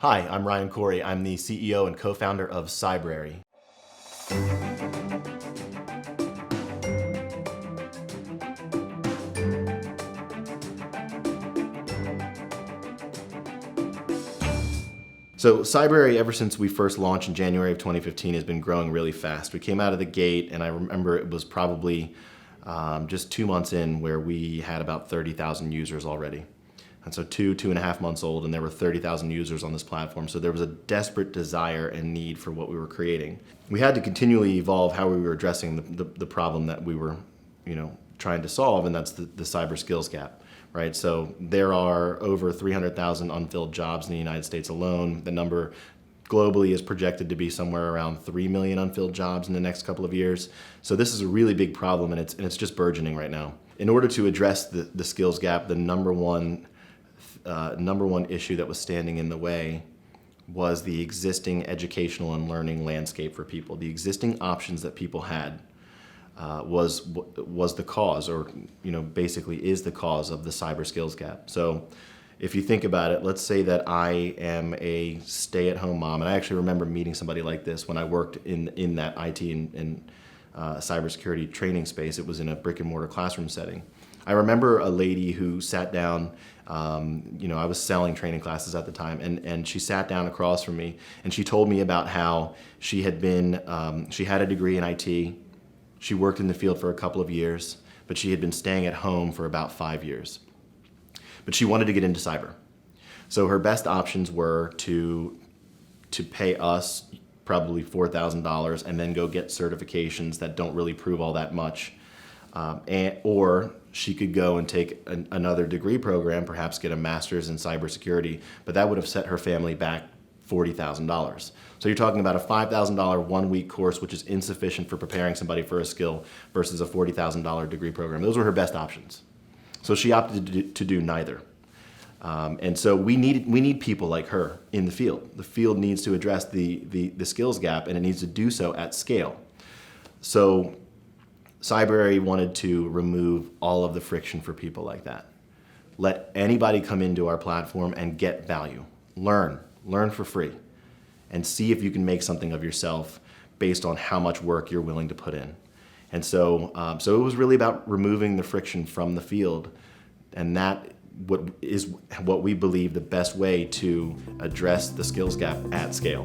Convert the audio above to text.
Hi, I'm Ryan Corey. I'm the CEO and co-founder of Cybrary. So Cybrary, ever since we first launched in January of 2015, has been growing really fast. We came out of the gate, and I remember it was probably just 2 months in where we had about 30,000 users already. And so 2.5 months old, and there were 30,000 users on this platform. So there was a desperate desire and need for what we were creating. We had to continually evolve how we were addressing the problem that we were, trying to solve, and that's the cyber skills gap, right? So there are over 300,000 unfilled jobs in the United States alone. The number globally is projected to be somewhere around 3 million unfilled jobs in the next couple of years. So this is a really big problem, and it's just burgeoning right now. In order to address the skills gap, the number one issue that was standing in the way was the existing educational and learning landscape for people. The existing options that people had was the cause, or basically is the cause of the cyber skills gap. So if you think about it, let's say that I am a stay-at-home mom, and I actually remember meeting somebody like this when I worked in that IT and cybersecurity training space. It was in a brick-and-mortar classroom setting. I remember a lady who sat down, I was selling training classes at the time, and she sat down across from me, and she told me about how she had she had a degree in IT, she worked in the field for a couple of years, but she had been staying at home for about 5 years. But she wanted to get into cyber. So her best options were to pay us probably $4,000 and then go get certifications that don't really prove all that much. Or she could go and take another degree program, perhaps get a master's in cybersecurity, but that would have set her family back $40,000. So you're talking about a $5,000 one-week course, which is insufficient for preparing somebody for a skill, versus a $40,000 degree program. Those were her best options. So she opted to do neither. And so we need people like her in the field. The field needs to address the skills gap, and it needs to do so at scale. So Cybrary wanted to remove all of the friction for people like that. Let anybody come into our platform and get value. Learn for free, and see if you can make something of yourself based on how much work you're willing to put in. And so it was really about removing the friction from the field, and that is what we believe the best way to address the skills gap at scale.